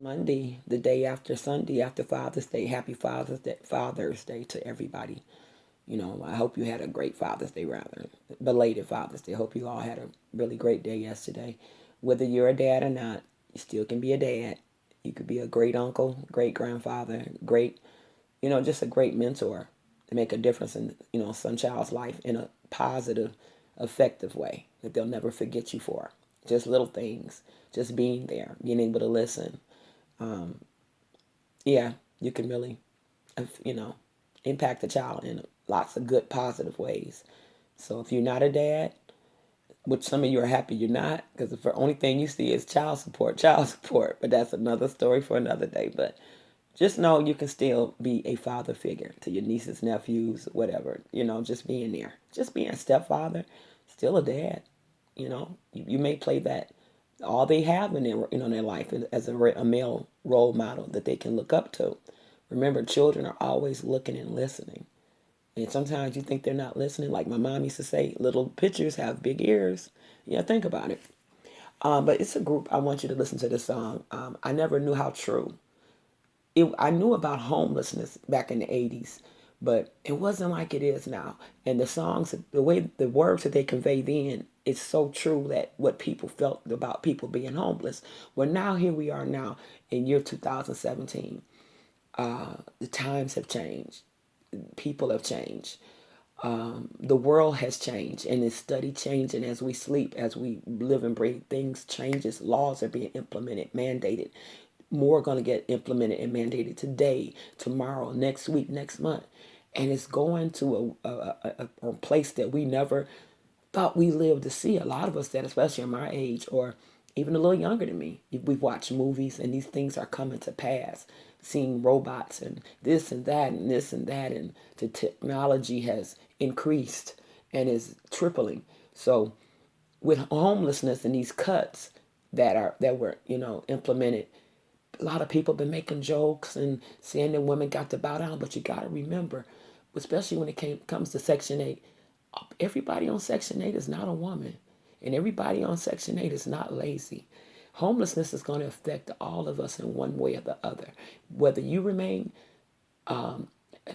Monday, the day after Sunday, after Father's Day. Happy Father's Day to everybody. I hope you had a great Father's Day, rather belated Father's Day. Hope you all had a really great day yesterday. Whether you're a dad or not, you still can be a dad. You could be a great uncle, great grandfather, great, just a great mentor to make a difference in, some child's life in a positive, effective way that they'll never forget you for. Just little things, just being there, being able to listen. Um, yeah, you can really, you know, impact the child in lots of good, positive ways. So if you're not a dad, which some of you are happy you're not, because the only thing you see is child support. But that's another story for another day. But just know you can still be a father figure to your nieces, nephews, whatever. Just being there, just being a stepfather, still a dad. You may play that all they have in their life as a male role model that they can look up to. Remember, children are always looking and listening. And sometimes you think they're not listening. Like my mom used to say, little pitchers have big ears. Yeah, think about it. But it's a group. I want you to listen to this song. I never knew how true. I knew about homelessness back in the 80s, but it wasn't like it is now. And the songs, the way the words that they convey then, it's so true that what people felt about people being homeless. Well, now here we are now in year 2017. The times have changed. People have changed. The world has changed and it's study changing as we sleep, as we live and breathe. Things changes. Laws are being implemented, mandated. More are going to get implemented and mandated today, tomorrow, next week, next month. And it's going to a place that we never thought we lived to see. A lot of us that, especially in my age or even a little younger than me, we've watched movies and these things are coming to pass. Seeing robots and this and that and this and that, and the technology has increased and is tripling. So with homelessness and these cuts that were implemented, a lot of people have been making jokes and saying that women got to bow down, but you got to remember, especially when comes to Section 8, everybody on Section 8 is not a woman, and everybody on Section 8 is not lazy. Homelessness is going to affect all of us in one way or the other. Whether you remain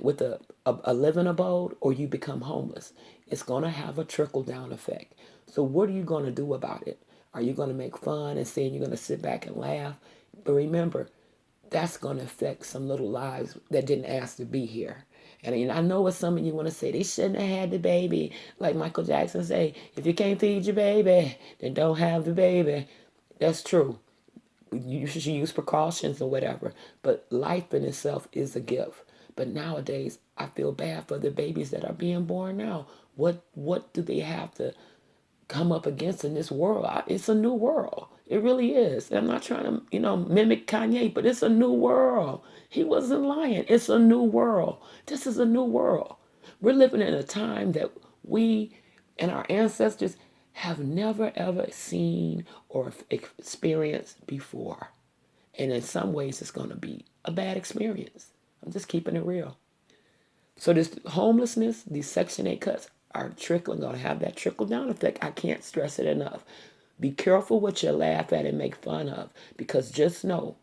with a living abode or you become homeless, it's going to have a trickle down effect. So, what are you going to do about it? Are you going to make fun and saying you're going to sit back and laugh? But remember, that's going to affect some little lives that didn't ask to be here. And I know what some of you want to say. They shouldn't have had the baby. Like Michael Jackson say, if you can't feed your baby, then don't have the baby. That's true. You should use precautions or whatever. But life in itself is a gift. But nowadays, I feel bad for the babies that are being born now. What do they have to come up against in this world? It's a new world. It really is. I'm not trying to, mimic Kanye, but it's a new world. He wasn't lying. It's a new world. This is a new world. We're living in a time that we and our ancestors have never ever seen or experienced before. And in some ways, it's going to be a bad experience. I'm just keeping it real. So this homelessness, these Section 8 cuts are going to have that trickle down effect. I can't stress it enough. Be careful what you laugh at and make fun of, because just know,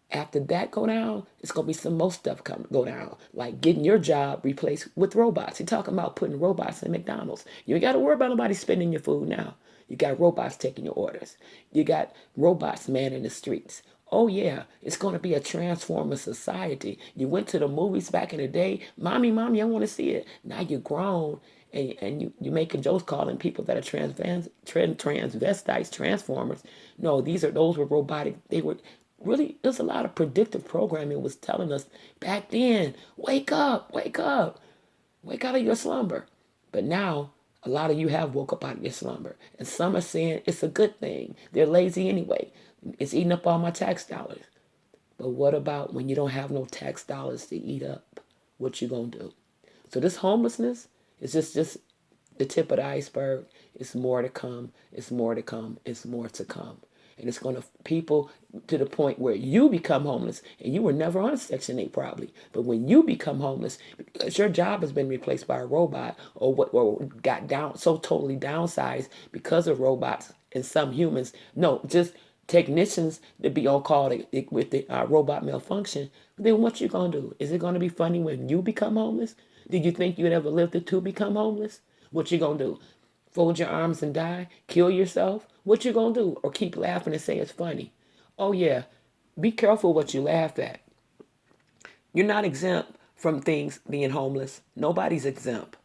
after that go down, it's going to be some more stuff go down, like getting your job replaced with robots. You're talking about putting robots in McDonald's. You ain't got to worry about nobody spending your food now. You got robots taking your orders. You got robots manning the streets. Oh yeah, it's going to be a transformer society. You went to the movies back in the day. Mommy, I want to see it. Now you're grown and you're making jokes calling people that are transvestites transformers. No, those were robotic. They were really, there's a lot of predictive programming was telling us back then, wake up, wake up, wake out of your slumber. But now, a lot of you have woke up out of your slumber. And some are saying it's a good thing. They're lazy anyway. It's eating up all my tax dollars. But what about when you don't have no tax dollars to eat up? What you gonna do? So this homelessness is just the tip of the iceberg. It's more to come. It's more to come. It's more to come. And it's going to people to the point where you become homeless, and you were never on Section 8 probably. But when you become homeless, because your job has been replaced by a robot, or got down so totally downsized because of robots and some humans. No, just technicians to be on call with the robot malfunction. Then what you gonna do? Is it gonna be funny when you become homeless? Did you think you'd ever live to become homeless? What you gonna do? Fold your arms and die? Kill yourself? What you gonna do? Or keep laughing and say it's funny? Oh yeah, be careful what you laugh at. You're not exempt from things being homeless. Nobody's exempt.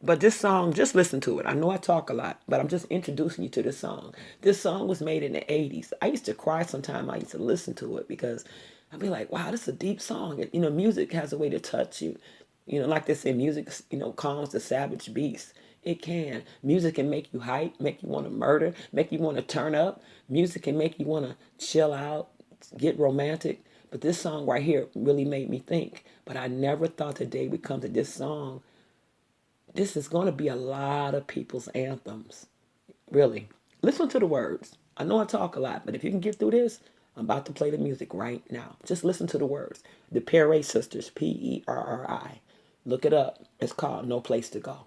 But this song, just listen to it. I know I talk a lot, but I'm just introducing you to this song. This song was made in the 80s. I used to cry sometime. I used to listen to it because I'd be like, wow, this is a deep song. You know, music has a way to touch you. You know, like they say, music, calms the savage beast. It can. Music can make you hype, make you want to murder, make you want to turn up. Music can make you want to chill out, get romantic. But this song right here really made me think. But I never thought the day would come to this song. This is going to be a lot of people's anthems. Really. Listen to the words. I know I talk a lot, but if you can get through this, I'm about to play the music right now. Just listen to the words. The Perry Sisters, Perri. Look it up. It's called No Place to Go.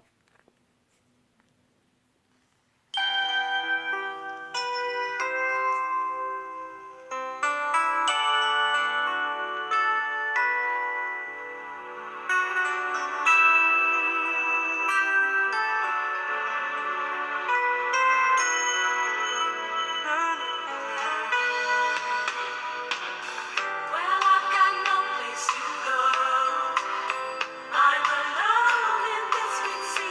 Well, I've got no place to go. I'm alone in this big city.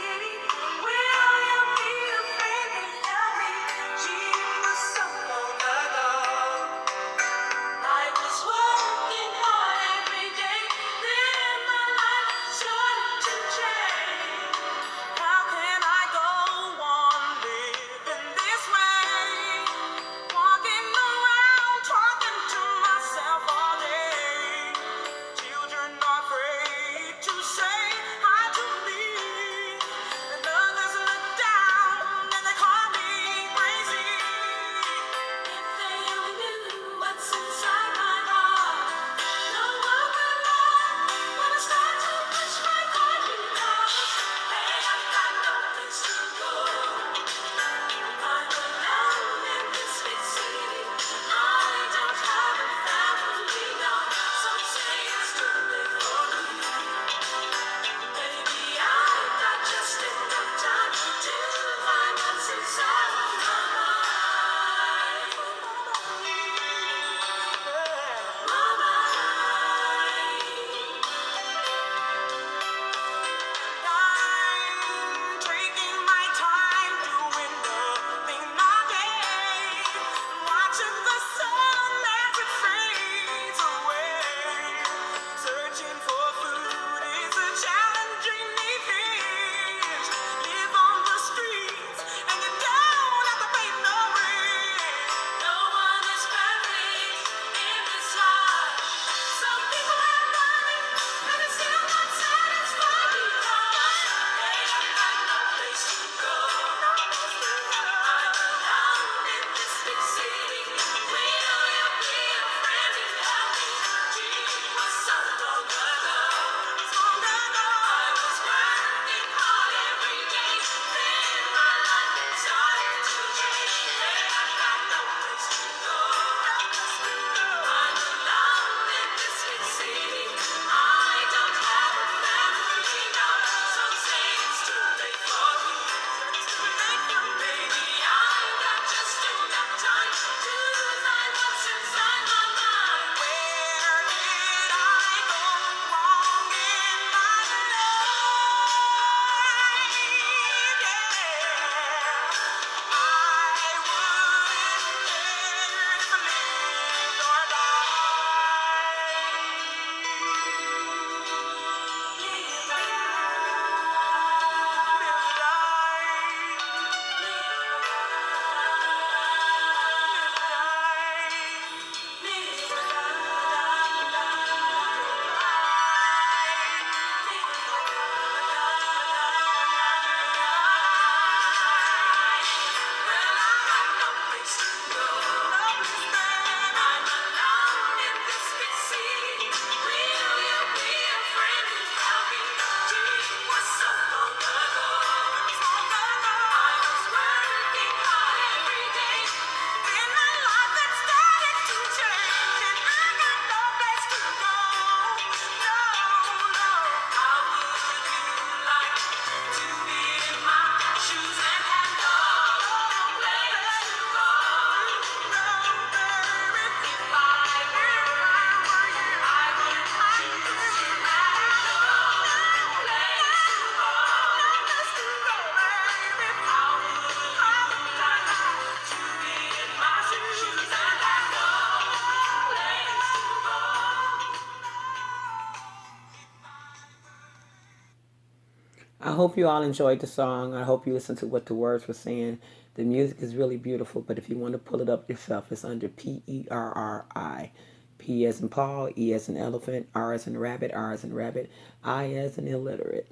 I hope you all enjoyed the song. I hope you listened to what the words were saying. The music is really beautiful, but if you want to pull it up yourself, it's under Perri. P as in Paul, E as in elephant, R as in rabbit, R as in rabbit, I as in illiterate.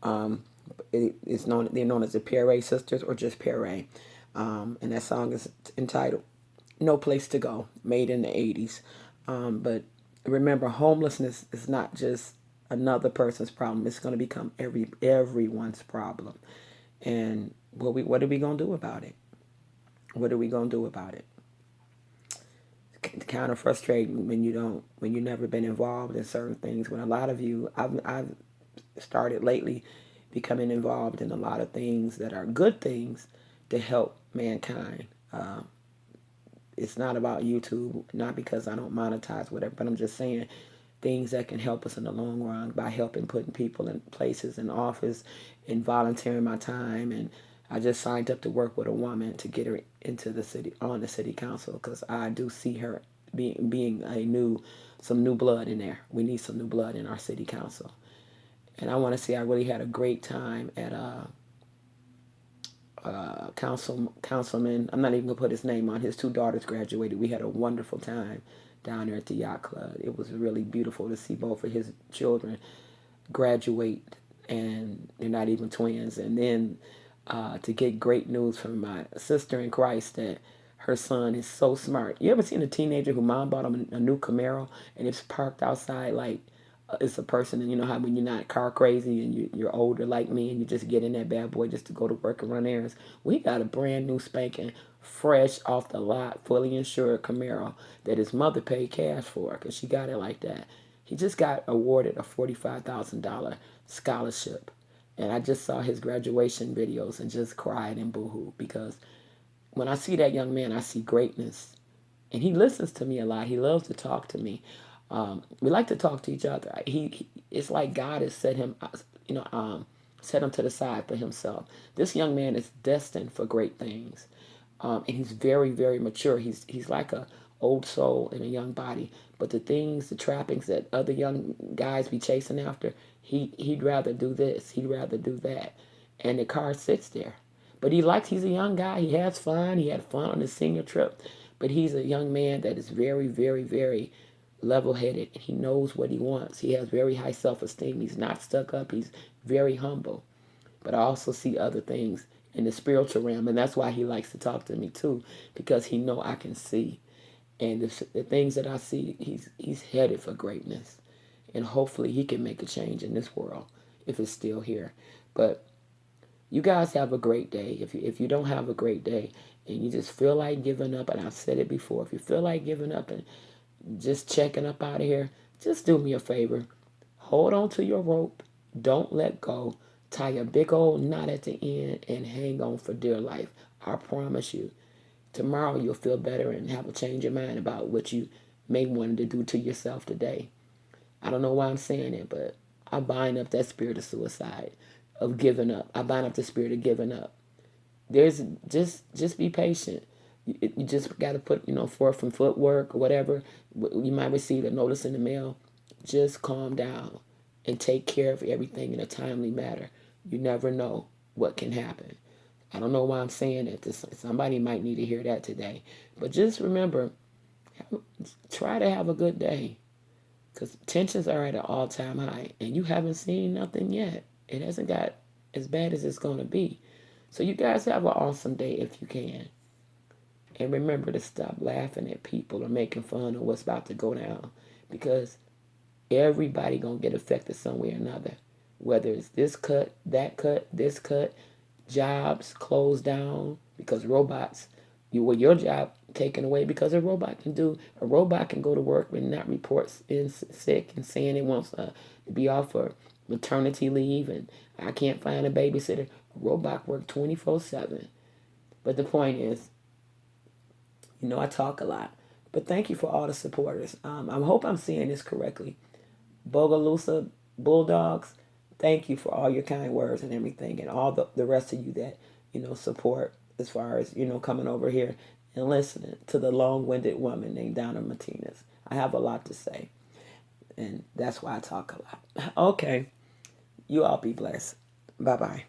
Um, they're known as the Perri sisters or just Perri. And that song is entitled "No Place to Go," made in the '80s. But remember, homelessness is not just another person's problem. It's going to become everyone's problem. And what are we going to do about it? What are we going to do about it? It's kind of frustrating when you never been involved in certain things. When a lot of you, I've started lately becoming involved in a lot of things that are good things to help mankind. It's not about YouTube, not because I don't monetize whatever, but I'm just saying things that can help us in the long run by helping putting people in places in office and volunteering my time. And I just signed up to work with a woman to get her into the city on the city council because I do see her being some new blood in there. We need some new blood in our city council. And I want to say I really had a great time at councilman. I'm not even gonna put his name on. His two daughters graduated. We had a wonderful time down there at the yacht club. It was really beautiful to see both of his children graduate, and they're not even twins. And then to get great news from my sister in Christ that her son is so smart. You ever seen a teenager who mom bought him a new Camaro and it's parked outside like it's a person, and you know how when you're not car crazy and you're older like me and you just get in that bad boy just to go to work and run errands. We got a brand new spanking, fresh off the lot, fully insured Camaro that his mother paid cash for because she got it like that. He just got awarded a $45,000 scholarship. And I just saw his graduation videos and just cried and boohoo because when I see that young man, I see greatness. And he listens to me a lot. He loves to talk to me. We like to talk to each other. It's like God has set him, you know, set him to the side for himself. This young man is destined for great things, and he's very, very mature. He's like a old soul in a young body. But the things, the trappings that other young guys be chasing after, he'd rather do this. He'd rather do that, and the car sits there. But he's a young guy. He has fun. He had fun on his senior trip. But he's a young man that is very, very, very level headed. He knows what he wants. He has very high self esteem. He's not stuck up. He's very humble. But I also see other things in the spiritual realm. And that's why he likes to talk to me too, because he know I can see. And the things that I see, he's headed for greatness. And hopefully he can make a change in this world if it's still here. But you guys have a great day. If you don't have a great day and you just feel like giving up, and I've said it before, if you feel like giving up and just checking up out of here, just do me a favor. Hold on to your rope. Don't let go. Tie a big old knot at the end and hang on for dear life. I promise you. Tomorrow you'll feel better and have a change of mind about what you may want to do to yourself today. I don't know why I'm saying it, but I bind up that spirit of suicide, of giving up. I bind up the spirit of giving up. There's just be patient. You just got to put forth from footwork or whatever. You might receive a notice in the mail. Just calm down and take care of everything in a timely manner. You never know what can happen. I don't know why I'm saying it. Somebody might need to hear that today. But just remember, try to have a good day. Because tensions are at an all-time high. And you haven't seen nothing yet. It hasn't got as bad as it's going to be. So you guys have an awesome day if you can. And remember to stop laughing at people or making fun of what's about to go down. Because everybody going to get affected some way or another. Whether it's this cut, this cut, jobs closed down because robots, your job taken away because a robot can go to work and not report in sick and saying it wants to be off for maternity leave and I can't find a babysitter. A robot work 24/7. But the point is, I talk a lot. But thank you for all the supporters. I hope I'm saying this correctly. Bogalusa Bulldogs, thank you for all your kind words and everything, and all the rest of you that support as far as coming over here and listening to the long-winded woman named Donna Martinez. I have a lot to say, and that's why I talk a lot. Okay, you all be blessed. Bye bye.